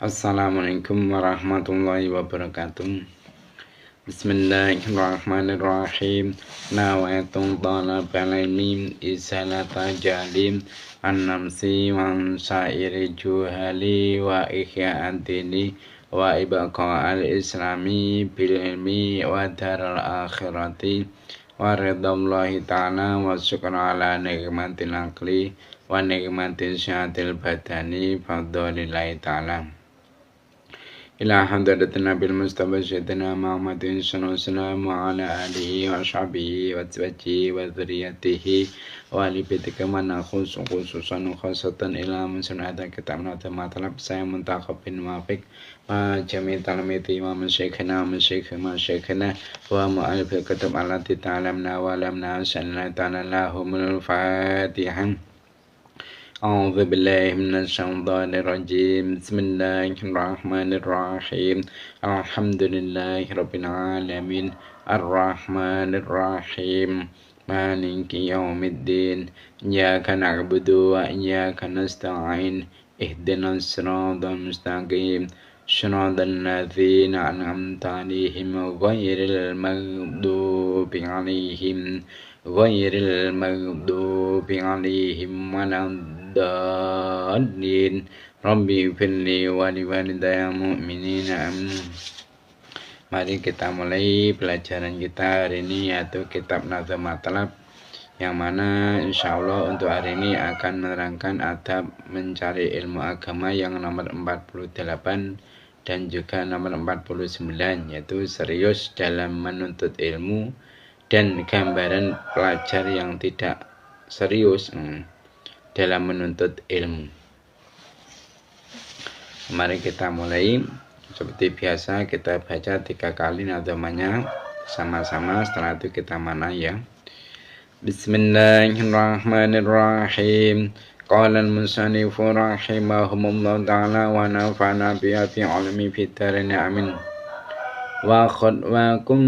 Assalamualaikum warahmatullahi wabarakatuh. Bismillahirrahmanirrahim. Nawaitu talabal ilmi izalata jalim an-namsi wa sa'iri juhali wa ihya'ad dini wa ibqa'al islami bil ilmi wa daral akhirati wa ridallahi ta'ala wa syukra ala nikmatil aqli wa nikmatil syahatil badani fadlillahi ta'ala. Ila hadratina bil mustafa sayyidina Muhammadin sallallahu wa ala alihi wa sahbihi wa azwajihi wa dzurriyyatihi wa ali baitika man khususan khasatan ila musnada kitab matalab saya muntakhab bin muafiq wa jami' talamiti wa masyayikhina wa mu'alif kitab allati ta'lamna wa lamna sallallahu ta'ala lahumul fatihah. أعوذ بالله من الشيطان الرجيم بسم الله الرحمن الرحيم الحمد لله رب العالمين الرحمن الرحيم مالك يوم الدين إياك نعبد وإياك نستعين اهدنا الصراط المستقيم صراط الذين أنعمت عليهم غير المغضوب عليهم ولا الضالين Rabbi firli wa liwalidayya mu'minina amin. Mari kita mulai pelajaran kita hari ini, yaitu kitab Nazm Matlab, yang mana insya Allah untuk hari ini akan menerangkan adab mencari ilmu agama yang nomor 48 dan juga nomor 49, yaitu serius dalam menuntut ilmu dan gambaran pelajar yang tidak serius dalam menuntut ilmu. Mari kita mulai. Seperti biasa kita baca 3 kali nadamanya sama-sama, setelah itu kita mana ya. Bismillahirrahmanirrahim. Qala al-musannifu rahimahumullah ta'ala wa nafa'na biha fi 'ilmi fid dharain amin. Wa khutwakum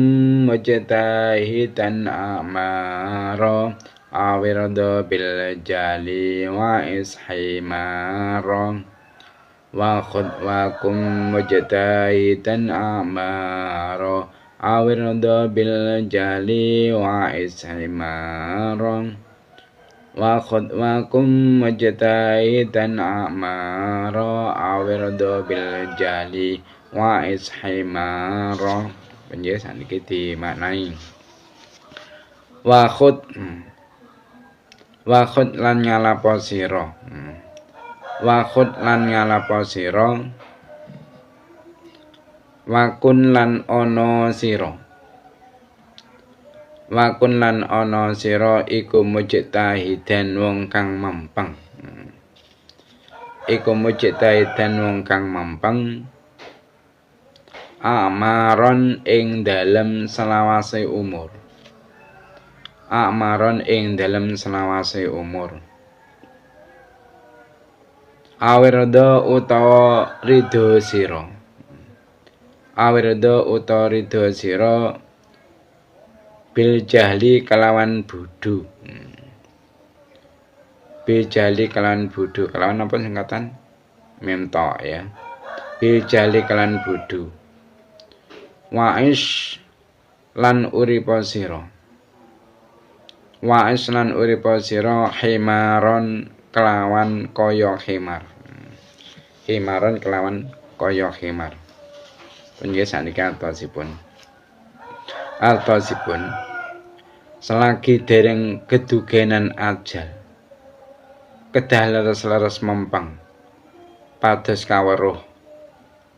mujtahidan amara awirdo bil jali wa ishimara. Wa khutwakum mujtahidan amara awirdo bil jali wa ishimara. Wa khutwakum mujtahidan amara awirdo bil jali wa ishimara. Penjelasan iki dimaknai. Wa khut lan ngalapo sira. Wa khut lan ngalapo sira. Wa kun lan ana sira. Wa kun lan ana sira iku mujtahidan wong kang mampang. Iku mujtahidan wong kang mampang. Amaron ing dalem selawase umur. Amaron ing dalem selawase umur. Awirda utawa ridho sira. Awirda utawa ridho sira bil jahli kelawan bodho. Bil jahli kelawan bodho. Kelawan apa singkatan? Mentok ya. Bil jahli kelawan bodho. Wa'is lan uripa sira. Wa'is lan uripa sira himaron kelawan kaya himar. Himaron kelawan kaya himar. Punjul saniki artosipun. Artosipun selagi dereng gedugenan ajal. Kedah leres-leres mempang. Pados kaweruh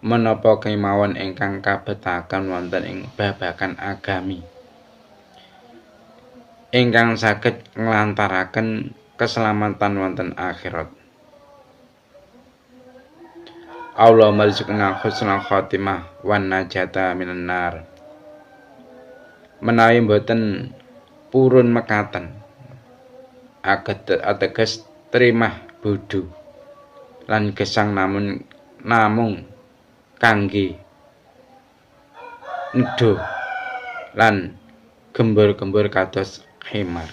menapa kemawon ingkang kabetaken wonten ing babagan agami ingkang saged nglantaraken keselamatan wonten akhirat. Allah marzuqna husnul khotimah wan najata minan nar. Menawi mboten purun mekaten ateges trimah bodho lan gesang namung kangge nedha lan gembur-gembur kados himar.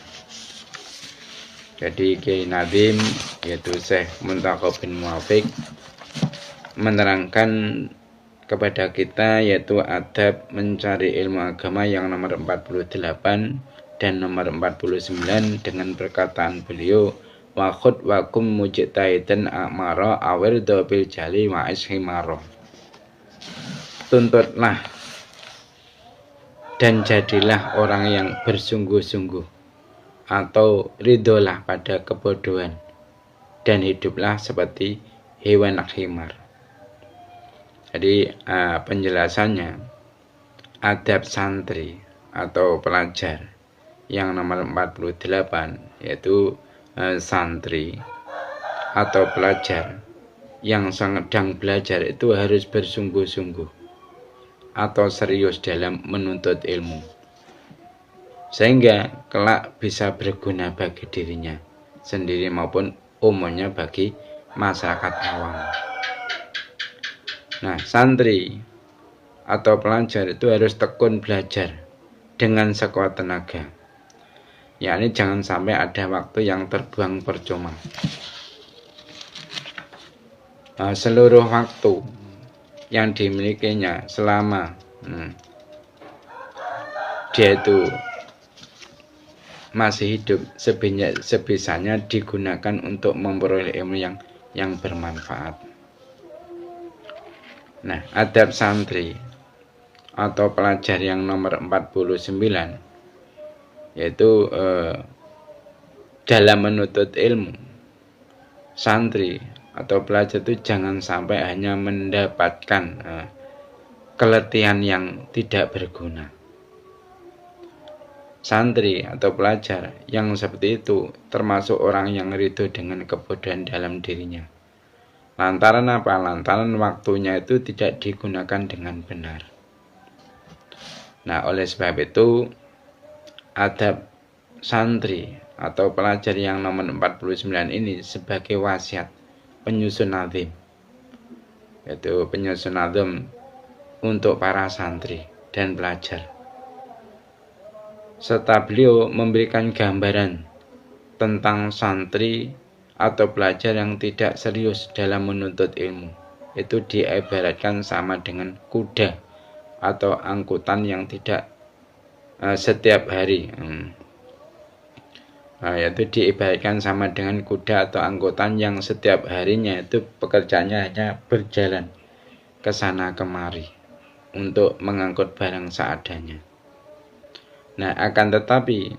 Jadi Kiai Nadim yaitu Syekh Muntaqa bin Muafiq menerangkan kepada kita, yaitu adab mencari ilmu agama yang nomor 48 dan nomor 49 dengan perkataan beliau, wa khud wa kum mujtahidan a'mara awir bil jali wa ishimaro. Tuntutlah dan jadilah orang yang bersungguh-sungguh, atau ridholah pada kebodohan, dan hiduplah seperti hewan khimar. Jadi penjelasannya, adab santri atau pelajar yang nomor 48, yaitu santri atau pelajar yang sedang belajar itu harus bersungguh-sungguh atau serius dalam menuntut ilmu, sehingga kelak bisa berguna bagi dirinya sendiri maupun umumnya bagi masyarakat awam. Nah, santri atau pelajar itu harus tekun belajar dengan sekuat tenaga, yakni jangan sampai ada waktu yang terbuang percuma. Seluruh waktu yang dimilikinya selama dia itu masih hidup sebisanya digunakan untuk memperoleh ilmu yang bermanfaat. Nah, adab santri atau pelajar yang nomor 49, yaitu dalam menuntut ilmu, santri atau pelajar itu jangan sampai hanya mendapatkan keletihan yang tidak berguna. Santri atau pelajar yang seperti itu termasuk orang yang ridho dengan kebodohan dalam dirinya. Lantaran apa? Lantaran waktunya itu tidak digunakan dengan benar. Nah, oleh sebab itu adab santri atau pelajar yang nomor 49 ini sebagai wasiat penyusun nazim, yaitu penyusun nazim untuk para santri dan pelajar, serta beliau memberikan gambaran tentang santri atau pelajar yang tidak serius dalam menuntut ilmu. Itu diibaratkan sama dengan kuda atau angkutan yang tidak setiap hari, yaitu diibaratkan sama dengan kuda atau angkutan yang setiap harinya itu pekerjaannya hanya berjalan ke sana kemari untuk mengangkut barang seadanya. Nah, akan tetapi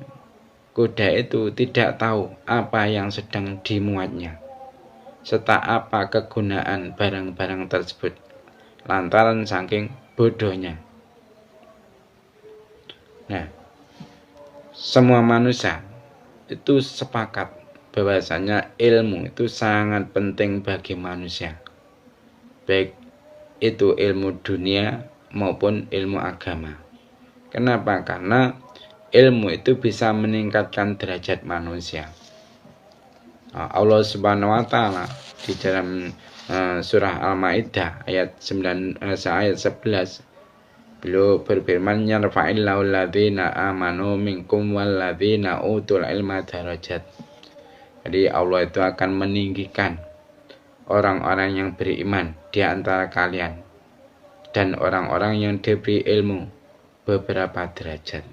kuda itu tidak tahu apa yang sedang dimuatnya, serta apa kegunaan barang-barang tersebut, lantaran saking bodohnya. Nah, semua manusia itu sepakat bahwasanya ilmu itu sangat penting bagi manusia, baik itu ilmu dunia maupun ilmu agama. Kenapa? Karena ilmu itu bisa meningkatkan derajat manusia. Allah Subhanahu wa taala di dalam surah Al-Maidah ayat 11 beliau berfirman, yarfa'illahu alladzina amanu minkum walladzina utul ilma darajat. Jadi Allah itu akan meninggikan orang-orang yang beriman di antara kalian dan orang-orang yang diberi ilmu beberapa derajat.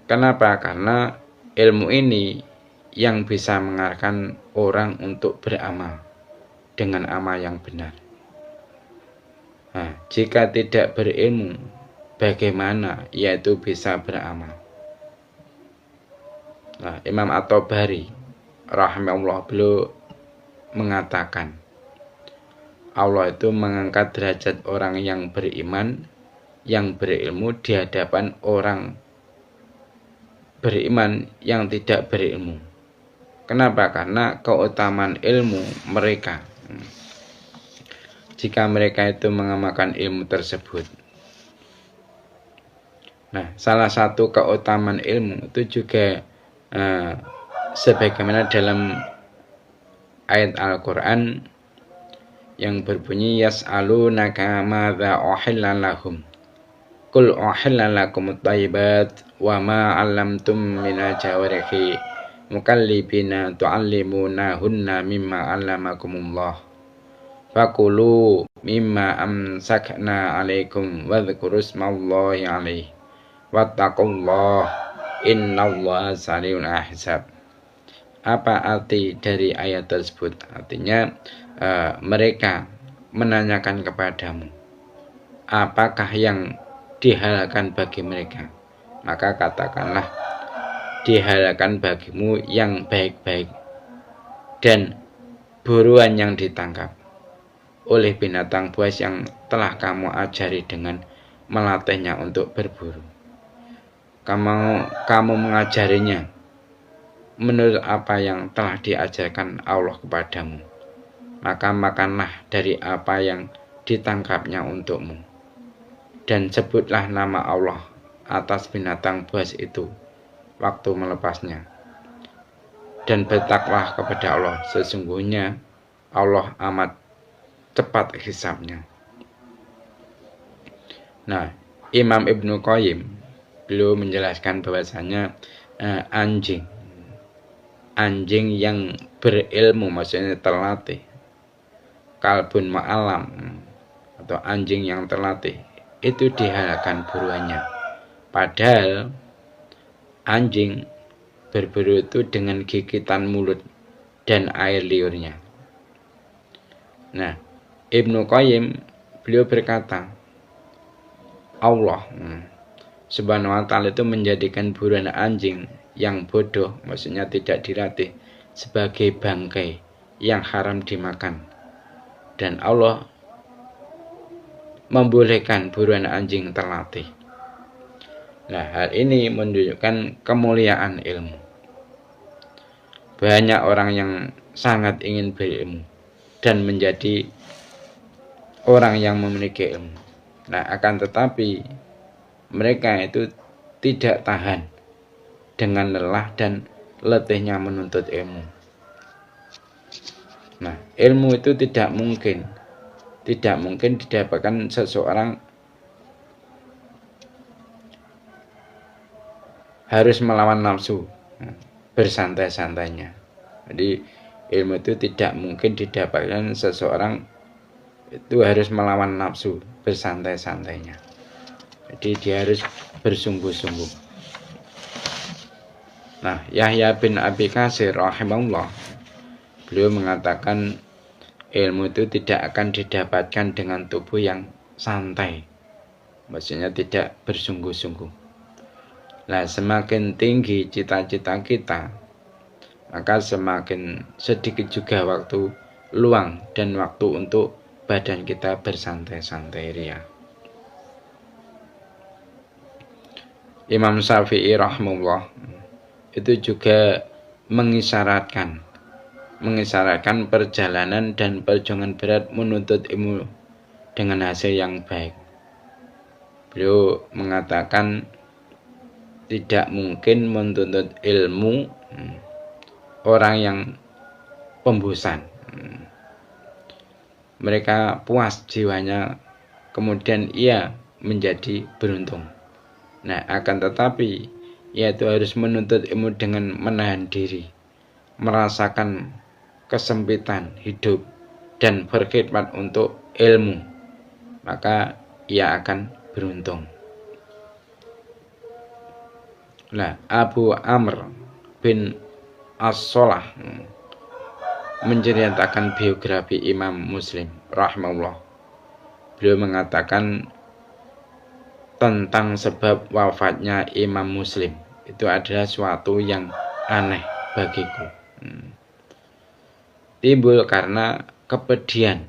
Kenapa? Karena ilmu ini yang bisa mengarahkan orang untuk beramal dengan amal yang benar. Nah, jika tidak berilmu, bagaimana ia itu bisa beramal? Nah, Imam At-Tabari rahimahullah beliau mengatakan, Allah itu mengangkat derajat orang yang beriman, yang berilmu di hadapan orang beriman yang tidak berilmu. Kenapa? Karena keutamaan ilmu mereka, jika mereka itu mengamalkan ilmu tersebut. Nah, salah satu keutamaan ilmu itu juga sebagaimana dalam ayat Al-Quran yang berbunyi, yas'alunaka madza uhilla lahum qul uhilla lakumut thayyibat wa ma 'allamtum minal jawarihi mukallibina tu'allimunahunna mimma 'allamakumullah. Fakulu mimma amsakna 'alaikum wadhkuru ismallahi 'alaihi wattaqullah innallaha sari'ul hisab. Apa arti dari ayat tersebut? Artinya mereka menanyakan kepadamu, apakah yang dihalalkan bagi mereka? Maka katakanlah, dihalalkan bagimu yang baik-baik dan buruan yang ditangkap oleh binatang buas yang telah kamu ajari dengan melatihnya untuk berburu. Kamu mengajarinya menurut apa yang telah diajarkan Allah kepadamu. Maka makanlah dari apa yang ditangkapnya untukmu. Dan sebutlah nama Allah atas binatang buas itu waktu melepasnya. Dan bertakwalah kepada Allah, sesungguhnya Allah amat cepat hisabnya. Nah, Imam Ibnu Qayyim beliau menjelaskan bahwasanya anjing yang berilmu, maksudnya terlatih, kalbun ma'alam, atau anjing yang terlatih, itu dihalalkan buruannya. Padahal anjing berburu itu dengan gigitan mulut dan air liurnya. Nah, Ibnu Qayyim beliau berkata, Allah Subhanahu wa ta'ala itu menjadikan buruan anjing yang bodoh, maksudnya tidak dilatih, sebagai bangkai yang haram dimakan. Dan Allah membolehkan buruan anjing terlatih. Nah, hal ini menunjukkan kemuliaan ilmu. Banyak orang yang sangat ingin berilmu dan menjadi orang yang memiliki ilmu. Nah, akan tetapi mereka itu tidak tahan dengan lelah dan letihnya menuntut ilmu. Nah, ilmu itu tidak mungkin didapatkan seseorang harus melawan nafsu, bersantai-santainya. Jadi ilmu itu tidak mungkin didapatkan seseorang itu harus melawan nafsu, bersantai-santainya. Jadi dia harus bersungguh-sungguh. Nah, Yahya bin Abi Katsir rahimahullah, beliau mengatakan ilmu itu tidak akan didapatkan dengan tubuh yang santai, maksudnya tidak bersungguh-sungguh. Nah, semakin tinggi cita-cita kita, maka semakin sedikit juga waktu luang dan waktu untuk badan kita bersantai-santai ria. Imam Syafi'i rahimahullah itu juga mengisyaratkan perjalanan dan perjuangan berat menuntut ilmu dengan hasil yang baik. Beliau mengatakan tidak mungkin menuntut ilmu orang yang pembosan. Mereka puas jiwanya, kemudian ia menjadi beruntung. Nah, akan tetapi ia itu harus menuntut ilmu dengan menahan diri, merasakan kesempitan hidup dan berkhidmat untuk ilmu, maka ia akan beruntung. Nah, Abu Amr bin As-Solah menceritakan biografi Imam Muslim rahimahullah. Beliau mengatakan tentang sebab wafatnya Imam Muslim, itu adalah suatu yang aneh bagiku. Timbul karena kepedihan,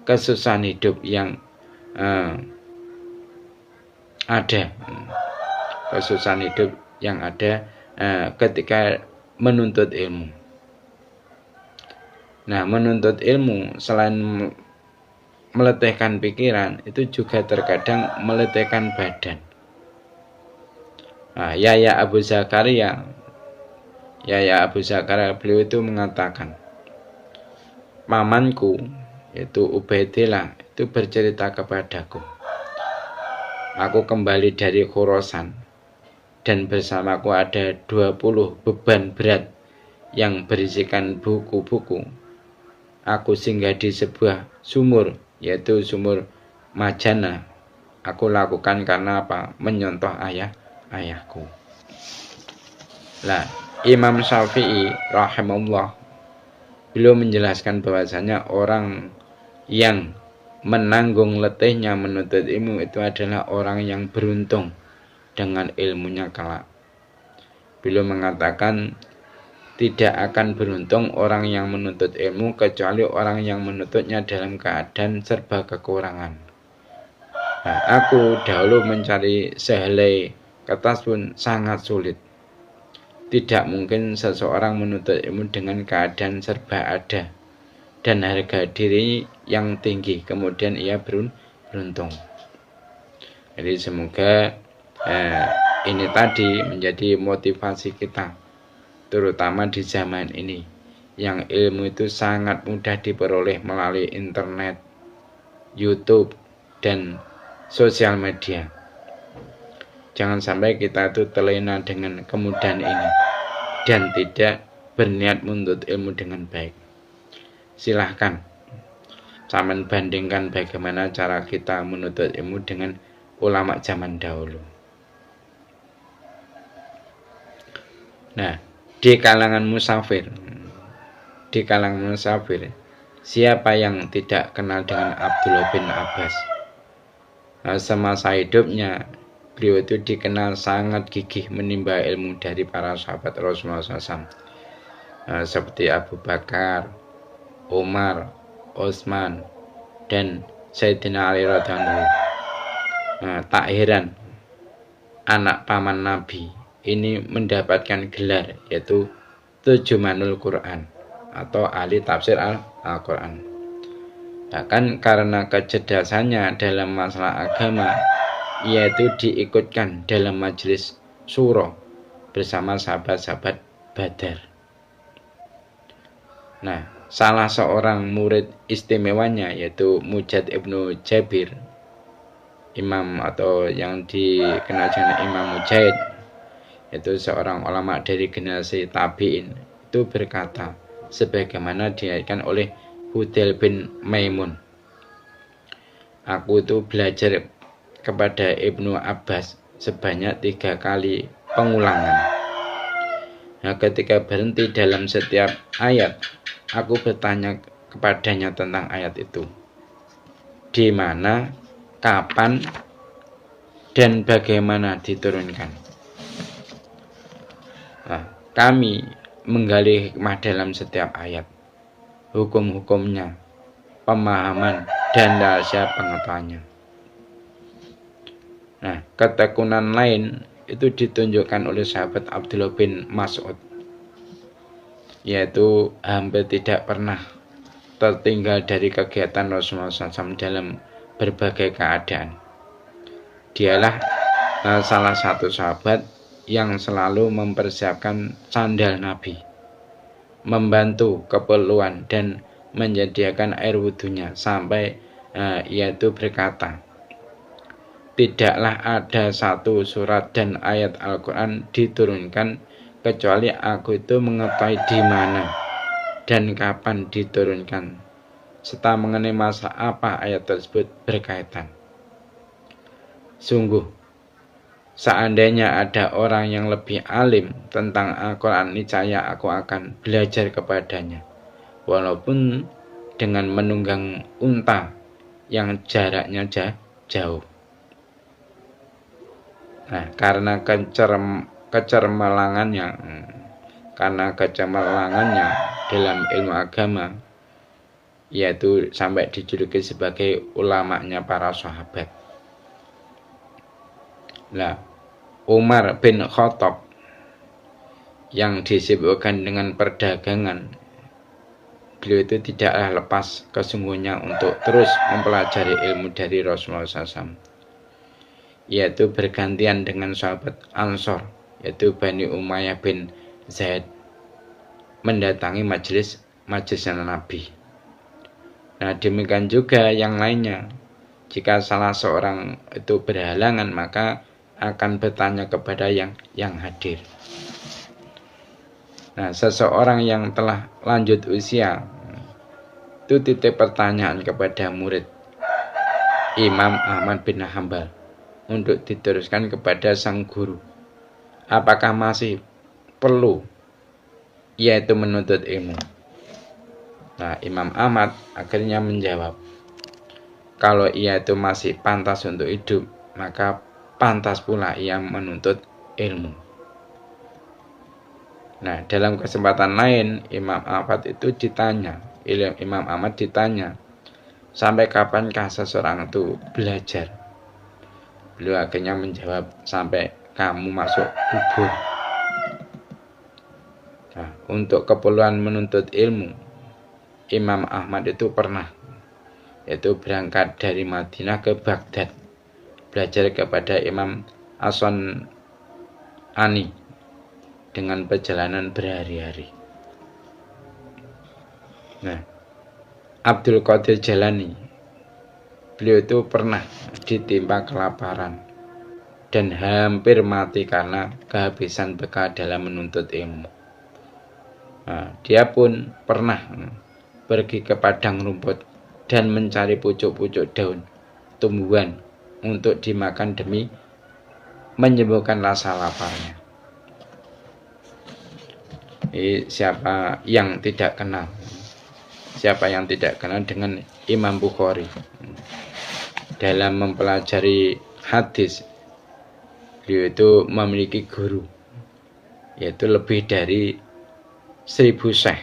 kesusahan hidup yang ada, kesusahan hidup yang ada ketika menuntut ilmu. Nah, menuntut ilmu selain meletihkan pikiran, itu juga terkadang meletihkan badan. Nah, Yahya Abu Zakaria beliau itu mengatakan, pamanku yaitu Ubaidillah itu bercerita kepadaku, aku kembali dari Khurasan dan bersamaku ada 20 beban berat yang berisikan buku-buku. Aku singgah di sebuah sumur, yaitu sumur Majana. Aku lakukan karena apa? Menyontoh ayahku. Lah, Imam Syafi'i rahimahullah beliau menjelaskan bahwasanya orang yang menanggung letihnya menuntut ilmu itu adalah orang yang beruntung dengan ilmunya kelak. Beliau mengatakan tidak akan beruntung orang yang menuntut ilmu kecuali orang yang menuntutnya dalam keadaan serba kekurangan. Nah, aku dahulu mencari sehelai kertas pun sangat sulit. Tidak mungkin seseorang menuntut ilmu dengan keadaan serba ada dan harga diri yang tinggi, kemudian ia beruntung. Jadi semoga ini tadi menjadi motivasi kita, terutama di zaman ini yang ilmu itu sangat mudah diperoleh melalui internet, YouTube, dan sosial media. Jangan sampai kita itu terlena dengan kemudahan ini dan tidak berniat menuntut ilmu dengan baik. Silahkan sampean bandingkan bagaimana cara kita menuntut ilmu dengan ulama zaman dahulu. Nah, di kalangan musafir, siapa yang tidak kenal dengan Abdullah bin Abbas? Nah, semasa hidupnya beliau itu dikenal sangat gigih menimba ilmu dari para sahabat Rasulullah SAW, seperti Abu Bakar, Umar, Utsman, dan Sayyidina Ali radhiyallahu anhu. Tak heran anak paman Nabi ini mendapatkan gelar yaitu Turjumanul Quran atau ahli tafsir Al-Quran. Bahkan karena kecerdasannya dalam masalah agama, yaitu diikutkan dalam majelis syuro bersama sahabat-sahabat Badar. Nah, salah seorang murid istimewanya yaitu Mujad ibnu Jabir, imam atau yang dikenal dengan Imam Mujahid, yaitu seorang ulama dari generasi tabi'in, itu berkata sebagaimana diriwayatkan oleh Hudail bin Maimun, aku itu belajar kepada Ibnu Abbas sebanyak 3 kali pengulangan. Nah, ketika berhenti dalam setiap ayat, aku bertanya kepadanya tentang ayat itu, di mana, kapan, dan bagaimana diturunkan. Nah, kami menggali hikmah dalam setiap ayat, hukum-hukumnya, pemahaman, dan rahasia pengetahuannya. Nah, ketekunan lain itu ditunjukkan oleh sahabat Abdullah bin Mas'ud, yaitu hampir tidak pernah tertinggal dari kegiatan Rasulullah SAW dalam berbagai keadaan. Dialah salah satu sahabat yang selalu mempersiapkan sandal Nabi, membantu keperluan dan menyediakan air wudhunya, sampai ia itu berkata, tidaklah ada satu surat dan ayat Al-Quran diturunkan kecuali aku itu mengetahui di mana dan kapan diturunkan, serta mengenai masalah apa ayat tersebut berkaitan. Sungguh, seandainya ada orang yang lebih alim tentang Al-Quran, niscaya aku akan belajar kepadanya, walaupun dengan menunggang unta yang jaraknya jauh. Nah, karena kecemerlangannya dalam ilmu agama, yaitu sampai dijuluki sebagai ulamanya para sahabat. Nah, Umar bin Khattab yang disibukkan dengan perdagangan, beliau itu tidaklah lepas kesungguhnya untuk terus mempelajari ilmu dari Rasulullah SAW, yaitu bergantian dengan sahabat Ansor, yaitu Bani Umayyah bin Zaid, mendatangi majelis Nabi. Nah, demikian juga yang lainnya. Jika salah seorang itu berhalangan, maka akan bertanya kepada yang hadir. Nah, seseorang yang telah lanjut usia itu titip pertanyaan kepada murid Imam Ahmad bin Hambal untuk diteruskan kepada sang guru. Apakah masih perlu yaitu menuntut ilmu? Nah, Imam Ahmad akhirnya menjawab, kalau ia itu masih pantas untuk hidup, maka pantas pula ia menuntut ilmu. Nah, dalam kesempatan lain Imam Ahmad ditanya, sampai kapankah seseorang itu belajar? Beliau akhirnya menjawab, sampai kamu masuk kubur. Nah, untuk keperluan menuntut ilmu, Imam Ahmad itu pernah yaitu berangkat dari Madinah ke Baghdad, belajar kepada Imam As-San'ani dengan perjalanan berhari-hari. Nah, Abdul Qadir Jalani, beliau itu pernah ditimpa kelaparan dan hampir mati karena kehabisan bekal dalam menuntut ilmu. Nah, dia pun pernah pergi ke padang rumput dan mencari pucuk-pucuk daun tumbuhan untuk dimakan demi menyembuhkan rasa laparnya. Siapa yang tidak kenal dengan Imam Bukhari? Dalam mempelajari hadis, beliau itu memiliki guru, yaitu lebih dari 1000 syekh,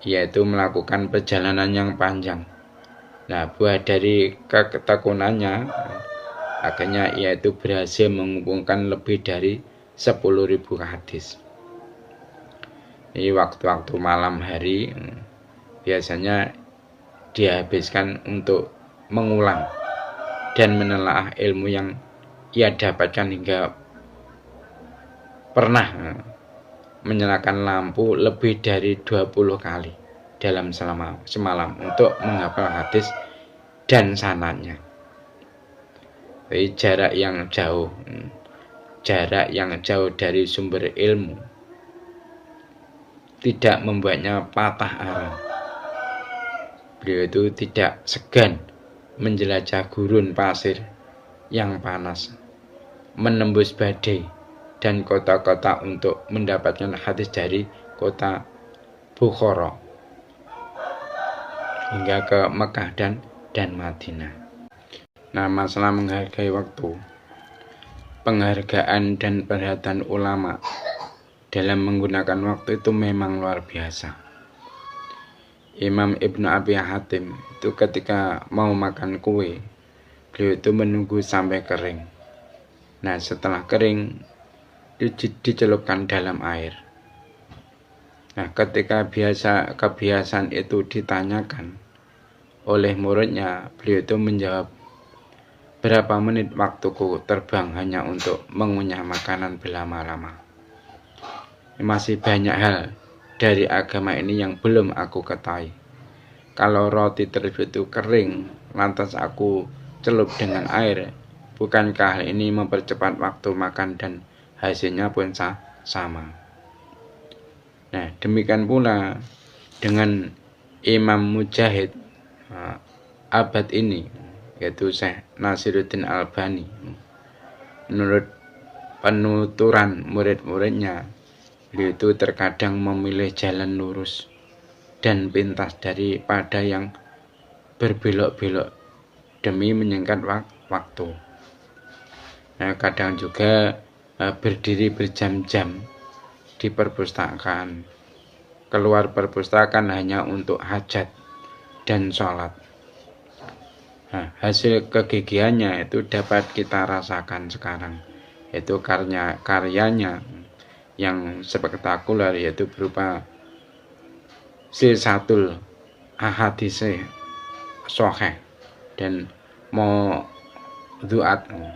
yaitu melakukan perjalanan yang panjang. Nah, buah dari ketekunannya, akhirnya ia itu berhasil mengumpulkan lebih dari 10.000 hadis. Ini waktu-waktu malam hari biasanya dihabiskan untuk mengulang dan menelaah ilmu yang ia dapatkan, hingga pernah menyalakan lampu lebih dari 20 kali dalam semalam untuk menghafal hadis dan sanadnya. Jadi jarak yang jauh dari sumber ilmu tidak membuatnya patah arang. Beliau itu tidak segan menjelajah gurun pasir yang panas, menembus badai dan kota-kota untuk mendapatkan hadis dari kota Bukhara hingga ke Mekah dan Madinah. Nah, masalah menghargai waktu, penghargaan dan perhatian ulama dalam menggunakan waktu itu memang luar biasa. Imam Ibnu Abi Hatim itu ketika mau makan kue, beliau itu menunggu sampai kering. Nah, setelah kering dicelupkan dalam air. Nah, ketika kebiasaan itu ditanyakan oleh muridnya, beliau itu menjawab, berapa menit waktuku terbang hanya untuk mengunyah makanan berlama-lama. Masih banyak hal dari agama ini yang belum aku ketahui. Kalau roti tersebut itu kering, lantas aku celup dengan air, bukankah hal ini mempercepat waktu makan dan hasilnya pun sama? Nah, demikian pula dengan Imam Mujahid abad ini, yaitu Syekh Nasiruddin Albani. Menurut penuturan murid-muridnya, beliau itu terkadang memilih jalan lurus dan pintas daripada yang berbelok-belok demi menyingkat waktu. Nah, kadang juga berdiri berjam-jam di perpustakaan, keluar perpustakaan hanya untuk hajat dan sholat. Nah, hasil kegigihannya itu dapat kita rasakan sekarang, yaitu karyanya yang spektakuler, yaitu berupa Silsilatul Ahadits Shahihah dan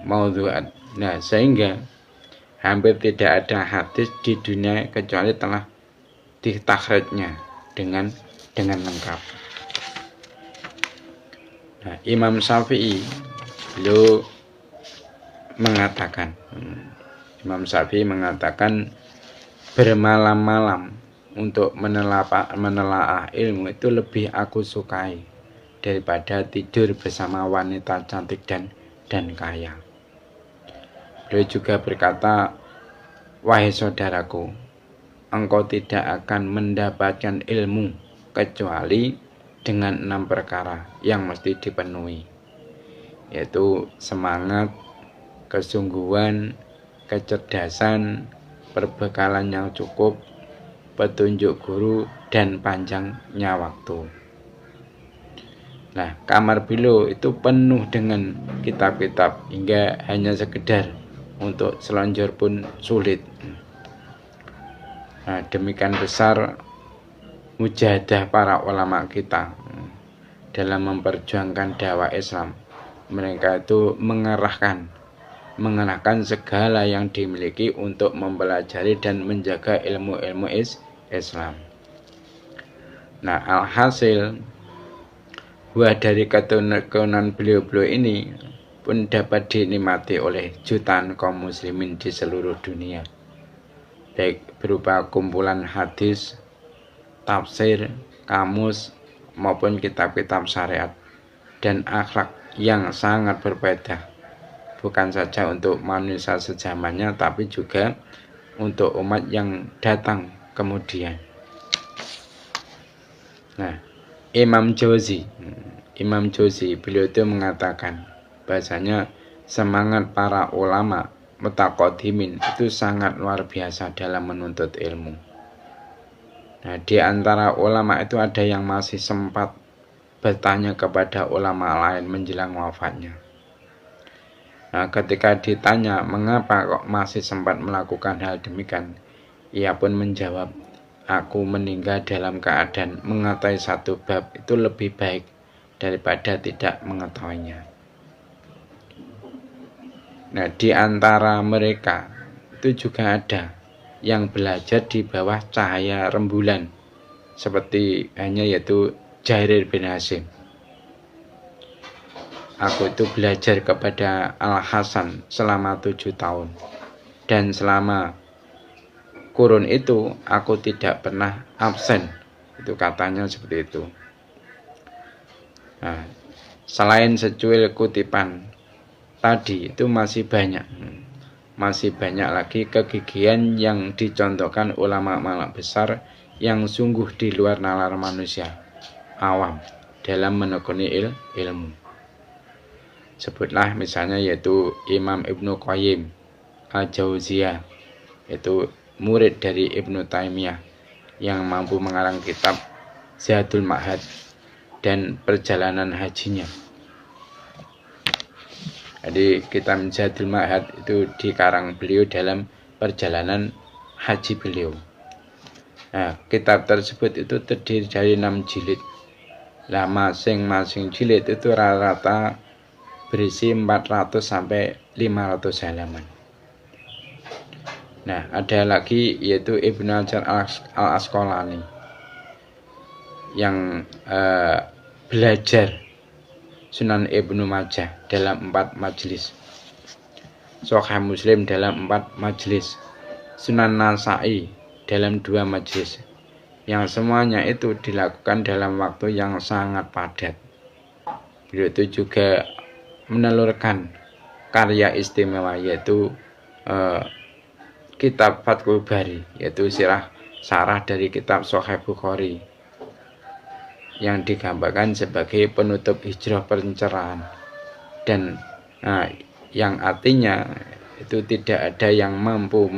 Maudhu'at. Nah, sehingga hampir tidak ada hadis di dunia kecuali telah ditakhrijnya dengan lengkap. Nah, Imam Syafi'i beliau mengatakan bermalam-malam untuk menelaah ilmu itu lebih aku sukai daripada tidur bersama wanita cantik dan kaya. Beliau juga berkata, wahai saudaraku, engkau tidak akan mendapatkan ilmu kecuali dengan 6 perkara yang mesti dipenuhi, yaitu semangat, kesungguhan, kecerdasan, perbekalan yang cukup, petunjuk guru, dan panjangnya waktu. Nah, kamar beliau itu penuh dengan kitab-kitab hingga hanya sekedar untuk selonjor pun sulit. Nah, demikian besar mujahadah para ulama kita dalam memperjuangkan dakwah Islam. Mereka itu mengerahkan segala yang dimiliki untuk mempelajari dan menjaga ilmu-ilmu Islam. Nah, alhasil buah dari ketekunan beliau-beliau ini pun dapat dinikmati oleh jutaan kaum muslimin di seluruh dunia, baik berupa kumpulan hadis, tafsir, kamus, maupun kitab-kitab syariat dan akhlak yang sangat berfaedah, bukan saja untuk manusia sejamannya, tapi juga untuk umat yang datang kemudian. Nah, Imam Jauzi beliau itu mengatakan bahasanya semangat para ulama mutaqaddimin itu sangat luar biasa dalam menuntut ilmu. Nah, di antara ulama itu ada yang masih sempat bertanya kepada ulama lain menjelang wafatnya. Nah, ketika ditanya mengapa kok masih sempat melakukan hal demikian, ia pun menjawab, aku meninggal dalam keadaan mengetahui satu bab itu lebih baik daripada tidak mengetahuinya. Nah, di antara mereka itu juga ada yang belajar di bawah cahaya rembulan, seperti yaitu Jarir bin Hasyim. Aku itu belajar kepada Al-Hasan selama 7 tahun. Dan selama kurun itu aku tidak pernah absen. Itu katanya seperti itu. Nah, selain secuil kutipan tadi itu masih banyak lagi kegigihan yang dicontohkan ulama-ulama besar yang sungguh di luar nalar manusia awam dalam menekuni ilmu. Sebutlah misalnya yaitu Imam Ibnu Qayyim Al-Jauziyah, yaitu murid dari Ibnu Taimiyah yang mampu mengarang kitab Zadul Ma'ad dan perjalanan hajinya. Jadi kitab Zadul Ma'ad itu dikarang beliau dalam perjalanan haji beliau. Nah, kitab tersebut itu terdiri dari 6 jilid. Nah, masing-masing jilid itu rata-rata berisi 400 sampai 500 halaman. Nah, ada lagi yaitu Ibnu Hajar Al-Asqalani yang belajar Sunan Ibnu Majah dalam 4 majelis, Sahih Muslim dalam 4 majelis, Sunan Nasa'i dalam 2 majelis, yang semuanya itu dilakukan dalam waktu yang sangat padat. Beliau itu juga menelurkan karya istimewa yaitu kitab Fathul Bari, yaitu sarah dari kitab Sahih Bukhari yang digambarkan sebagai penutup hijrah pencerahan, dan yang artinya itu tidak ada yang mampu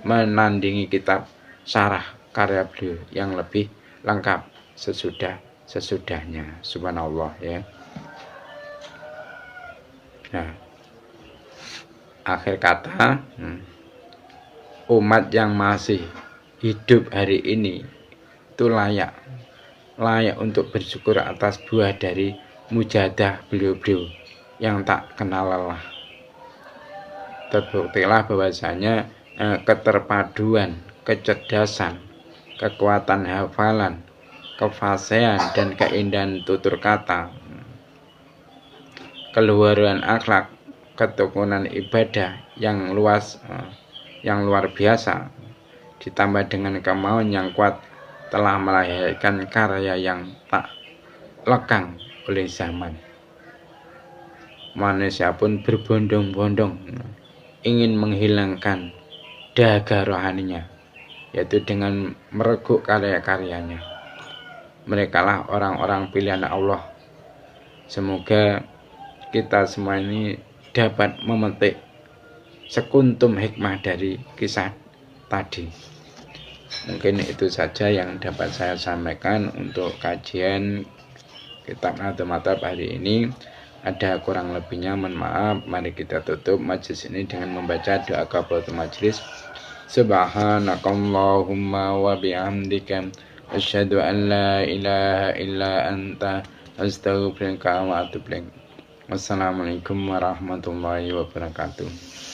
menandingi kitab syarah karya beliau yang lebih lengkap sesudahnya. Subhanallah ya. Nah, akhir kata, umat yang masih hidup hari ini itu layak untuk bersyukur atas buah dari mujahadah beliau-beliau yang tak kenal lelah. Terbuktilah bahwasanya keterpaduan, kecerdasan, kekuatan hafalan, kefasihan dan keindahan tutur kata, keluhuran akhlak, ketekunan ibadah yang luar biasa ditambah dengan kemauan yang kuat telah melahirkan karya yang tak lekang oleh zaman. Manusia pun berbondong-bondong ingin menghilangkan dahaga rohaninya, yaitu dengan mereguk karya-karyanya. Merekalah orang-orang pilihan Allah. Semoga kita semua ini dapat memetik sekuntum hikmah dari kisah tadi. Mungkin itu saja yang dapat saya sampaikan untuk kajian kitab Nahdlatul Mathab hari ini. Ada kurang lebihnya mohon maaf. Mari kita tutup majelis ini dengan membaca doa kafaratul majelis. Subhanakallahumma wa bihamdika asyhadu an la ilaha illa anta astaghfiruka wa atubu ilaik. Wassalamualaikum warahmatullahi wabarakatuh.